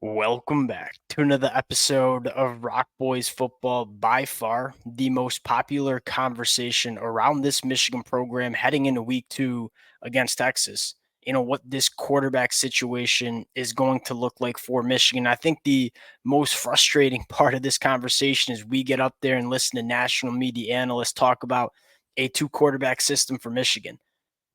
Welcome back to another episode of Rock Boys Football. By far, the most popular conversation around this Michigan program heading into week 2 against Texas. What this quarterback situation is going to look like for Michigan. I think the most frustrating part of this conversation is we get up there and listen to national media analysts talk about a two quarterback system for Michigan.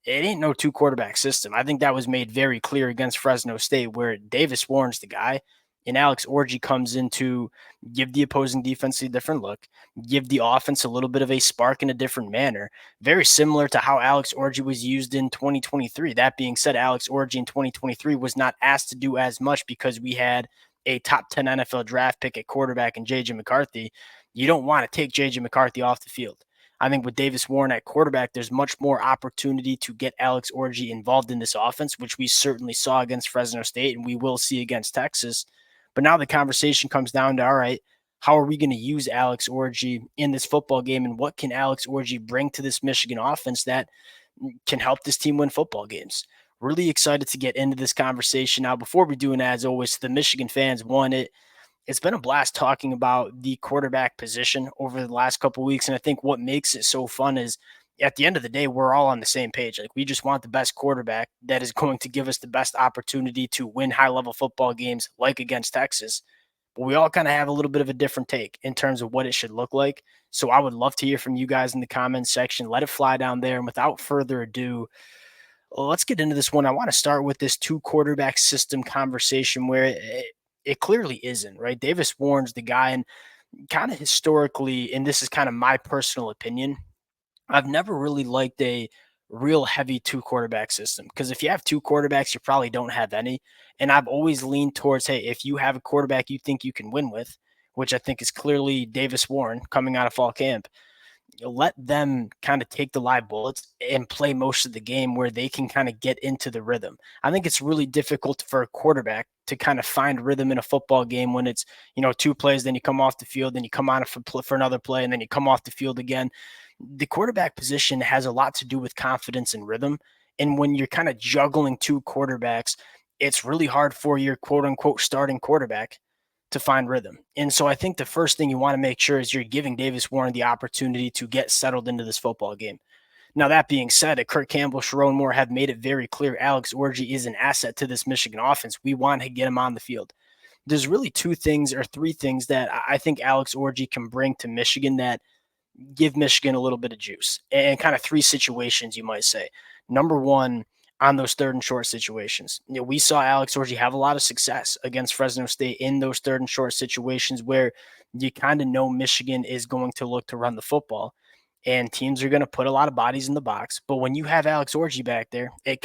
It ain't no two quarterback system. I think that was made very clear against Fresno State, where Davis Warren's the guy, and Alex Orji comes in to give the opposing defense a different look, give the offense a little bit of a spark in a different manner, very similar to how Alex Orji was used in 2023. That being said, Alex Orji in 2023 was not asked to do as much because we had a top 10 NFL draft pick at quarterback in JJ McCarthy. You don't want to take JJ McCarthy off the field. I think with Davis Warren at quarterback, there's much more opportunity to get Alex Orji involved in this offense, which we certainly saw against Fresno State and we will see against Texas. But now the conversation comes down to, all right, how are we going to use Alex Orji in this football game, and what can Alex Orji bring to this Michigan offense that can help this team win football games? Really excited to get into this conversation. Now, before we do, and as always, to the Michigan fans, it's been a blast talking about the quarterback position over the last couple of weeks. And I think what makes it so fun is at the end of the day, we're all on the same page. Like, we just want the best quarterback that is going to give us the best opportunity to win high level football games like against Texas. But we all kind of have a little bit of a different take in terms of what it should look like. So I would love to hear from you guys in the comments section. Let it fly down there. And without further ado, let's get into this one. I want to start with this two quarterback system conversation where it clearly isn't, right? Davis Warren's the guy, and kind of historically, and this is kind of my personal opinion, I've never really liked a real heavy two quarterback system because if you have two quarterbacks, you probably don't have any. And I've always leaned towards, hey, if you have a quarterback you think you can win with, which I think is clearly Davis Warren coming out of fall camp, let them kind of take the live bullets and play most of the game where they can kind of get into the rhythm. I think it's really difficult for a quarterback to kind of find rhythm in a football game when it's, two plays, then you come off the field, then you come on for another play, and then you come off the field again. The quarterback position has a lot to do with confidence and rhythm. And when you're kind of juggling two quarterbacks, it's really hard for your quote unquote starting quarterback to find rhythm. And so I think the first thing you want to make sure is you're giving Davis Warren the opportunity to get settled into this football game. Now, that being said, Kurt Campbell, Sherrone Moore have made it very clear Alex Orji is an asset to this Michigan offense. We want to get him on the field. There's really two things or three things that I think Alex Orji can bring to Michigan that give Michigan a little bit of juice, and kind of three situations, you might say. Number one, on those third and short situations. We saw Alex Orji have a lot of success against Fresno State in those third and short situations where you kind of know Michigan is going to look to run the football and teams are going to put a lot of bodies in the box. But when you have Alex Orji back there, it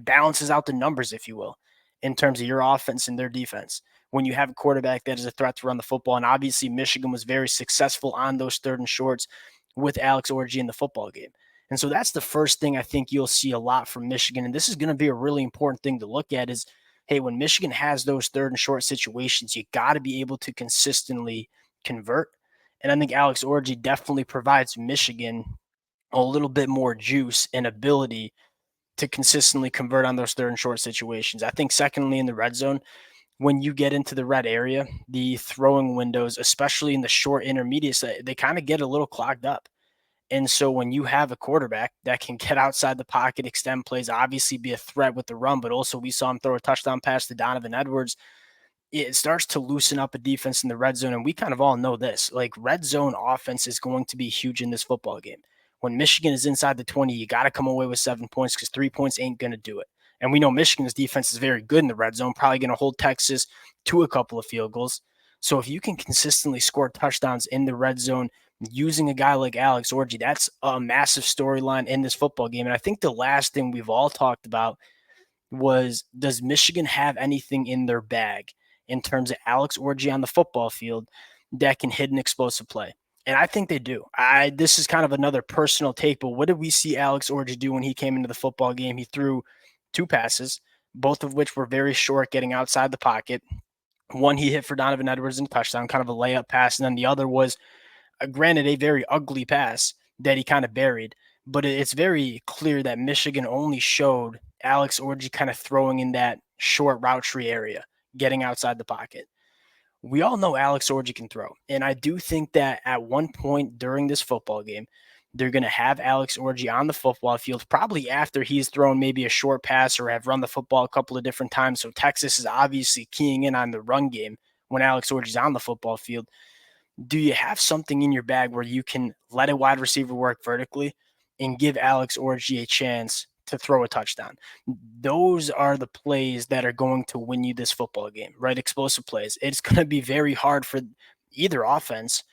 balances out the numbers, if you will, in terms of your offense and their defense. When you have a quarterback that is a threat to run the football, and obviously Michigan was very successful on those third and shorts with Alex Orji in the football game. And so that's the first thing I think you'll see a lot from Michigan. And this is going to be a really important thing to look at is, hey, when Michigan has those third and short situations, you got to be able to consistently convert. And I think Alex Orji definitely provides Michigan a little bit more juice and ability to consistently convert on those third and short situations. I think secondly, in the red zone, when you get into the red area, the throwing windows, especially in the short intermediates, they kind of get a little clogged up. And so when you have a quarterback that can get outside the pocket, extend plays, obviously be a threat with the run, but also we saw him throw a touchdown pass to Donovan Edwards, it starts to loosen up a defense in the red zone. And we kind of all know this, like red zone offense is going to be huge in this football game. When Michigan is inside the 20, you got to come away with 7 points because 3 points ain't going to do it. And we know Michigan's defense is very good in the red zone, probably going to hold Texas to a couple of field goals. So if you can consistently score touchdowns in the red zone using a guy like Alex Orji, that's a massive storyline in this football game. And I think the last thing we've all talked about was, does Michigan have anything in their bag in terms of Alex Orji on the football field that can hit an explosive play? And I think they do. This is kind of another personal take, but what did we see Alex Orji do when he came into the football game? He threw two passes, both of which were very short, getting outside the pocket. One he hit for Donovan Edwards in a touchdown, kind of a layup pass, and then the other was, granted, a very ugly pass that he kind of buried. But it's very clear that Michigan only showed Alex Orji kind of throwing in that short route tree area, getting outside the pocket. We all know Alex Orji can throw. And I do think that at one point during this football game, they're going to have Alex Orji on the football field, probably after he's thrown maybe a short pass or have run the football a couple of different times. So Texas is obviously keying in on the run game when Alex Orji's on the football field. Do you have something in your bag where you can let a wide receiver work vertically and give Alex Orji a chance to throw a touchdown? Those are the plays that are going to win you this football game, right? Explosive plays. It's going to be very hard for either offense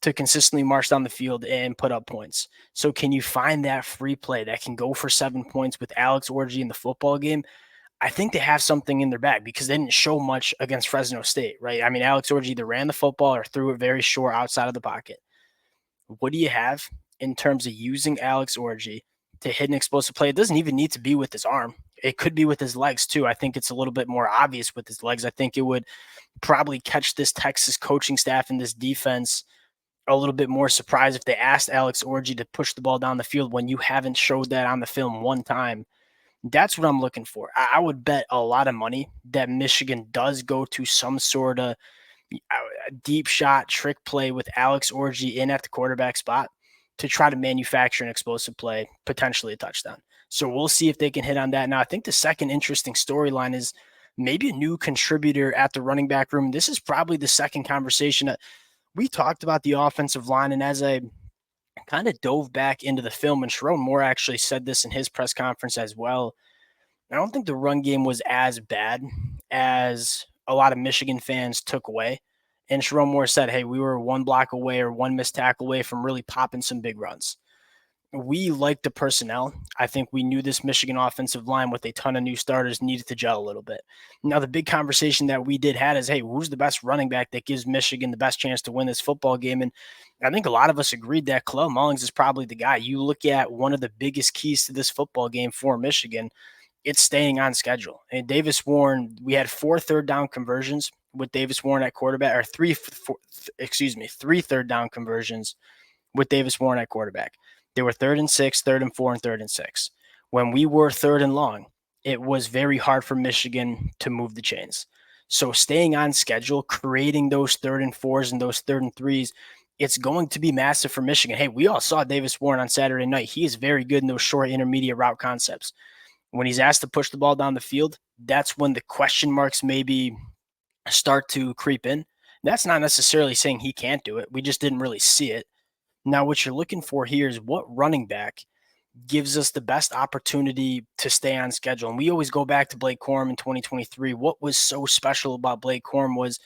to consistently march down the field and put up points. So can you find that free play that can go for 7 points with Alex Orji in the football game? I think they have something in their bag because they didn't show much against Fresno State, right? I mean, Alex Orji either ran the football or threw it very short outside of the pocket. What do you have in terms of using Alex Orji to hit an explosive play? It doesn't even need to be with his arm. It could be with his legs too. I think it's a little bit more obvious with his legs. I think it would probably catch this Texas coaching staff and this defense a little bit more surprised if they asked Alex Orji to push the ball down the field when you haven't showed that on the film one time. That's what I'm looking for. I would bet a lot of money that Michigan does go to some sort of deep shot trick play with Alex Orji in at the quarterback spot to try to manufacture an explosive play, potentially a touchdown. So we'll see if they can hit on that. Now, I think the second interesting storyline is maybe a new contributor at the running back room. This is probably the second conversation. We talked about the offensive line, and as I kind of dove back into the film, and Sherrone Moore actually said this in his press conference as well, I don't think the run game was as bad as a lot of Michigan fans took away. And Sherrone Moore said, hey, we were one block away or one missed tackle away from really popping some big runs. We liked the personnel. I think we knew this Michigan offensive line with a ton of new starters needed to gel a little bit. Now, the big conversation that we did had is, hey, who's the best running back that gives Michigan the best chance to win this football game? And I think a lot of us agreed that Kalel Mullings is probably the guy. You look at one of the biggest keys to this football game for Michigan, it's staying on schedule. And Davis Warren, we had 4 third-down conversions with Davis Warren at quarterback, or three third-down conversions with Davis Warren at quarterback. They were 3rd and 6, 3rd and 4, and 3rd and 6. When we were 3rd and long, it was very hard for Michigan to move the chains. So staying on schedule, creating those 3rd and 4s and those 3rd and 3s, it's going to be massive for Michigan. Hey, we all saw Davis Warren on Saturday night. He is very good in those short intermediate route concepts. When he's asked to push the ball down the field, that's when the question marks maybe start to creep in. That's not necessarily saying he can't do it. We just didn't really see it. Now, what you're looking for here is what running back gives us the best opportunity to stay on schedule. And we always go back to Blake Corum in 2023. What was so special about Blake Corum was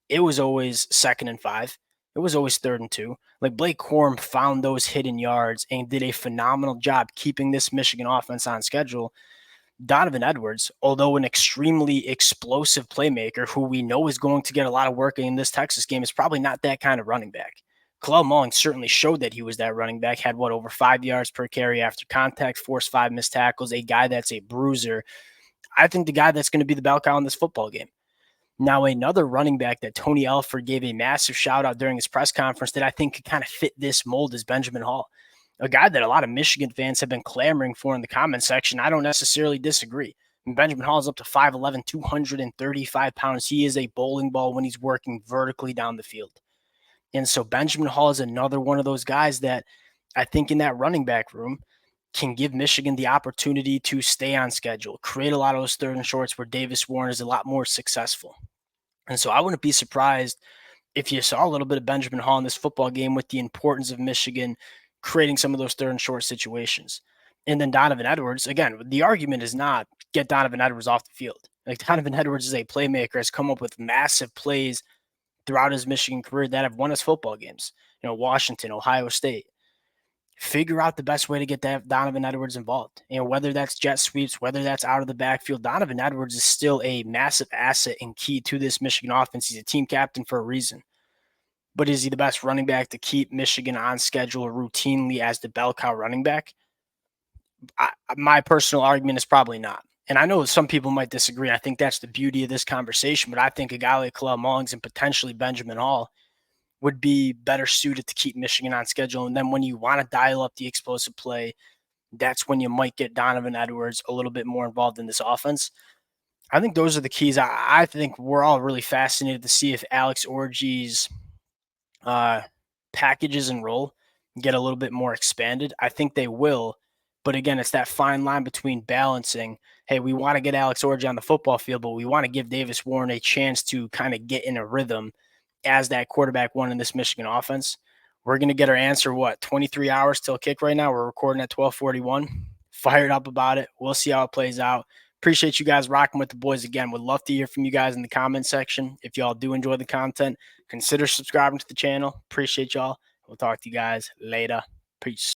it was always 2nd and 5. It was always 3rd and 2. Like Blake Corum found those hidden yards and did a phenomenal job keeping this Michigan offense on schedule. Donovan Edwards, although an extremely explosive playmaker who we know is going to get a lot of work in this Texas game, is probably not that kind of running back. Kalel Mullings certainly showed that he was that running back, had over 5 yards per carry after contact, forced 5 missed tackles, a guy that's a bruiser. I think the guy that's going to be the bell cow in this football game. Now, another running back that Tony Alford gave a massive shout out during his press conference that I think could kind of fit this mold is Benjamin Hall, a guy that a lot of Michigan fans have been clamoring for in the comment section. I don't necessarily disagree. Benjamin Hall is up to 5'11", 235 pounds. He is a bowling ball when he's working vertically down the field. And so Benjamin Hall is another one of those guys that I think in that running back room can give Michigan the opportunity to stay on schedule, create a lot of those 3rd and shorts where Davis Warren is a lot more successful. And so I wouldn't be surprised if you saw a little bit of Benjamin Hall in this football game with the importance of Michigan creating some of those 3rd and short situations. And then Donovan Edwards, again, the argument is not get Donovan Edwards off the field. Like Donovan Edwards is a playmaker, has come up with massive plays throughout his Michigan career that have won us football games. Washington, Ohio State. Figure out the best way to get that Donovan Edwards involved. Whether that's jet sweeps, whether that's out of the backfield, Donovan Edwards is still a massive asset and key to this Michigan offense. He's a team captain for a reason. But is he the best running back to keep Michigan on schedule routinely as the bell cow running back? My personal argument is probably not. And I know some people might disagree. I think that's the beauty of this conversation. But I think a guy like Kalel Mullings and potentially Benjamin Hall would be better suited to keep Michigan on schedule. And then when you want to dial up the explosive play, that's when you might get Donovan Edwards a little bit more involved in this offense. I think those are the keys. I think we're all really fascinated to see if Alex Orji's uh, packages and role get a little bit more expanded. I think they will. But again, it's that fine line between balancing, hey, we want to get Alex Orji on the football field, but we want to give Davis Warren a chance to kind of get in a rhythm as that quarterback one in this Michigan offense. We're going to get our answer, 23 hours till kick right now. We're recording at 12:41. Fired up about it. We'll see how it plays out. Appreciate you guys rocking with the boys again. Would love to hear from you guys in the comment section. If y'all do enjoy the content, consider subscribing to the channel. Appreciate y'all. We'll talk to you guys later. Peace.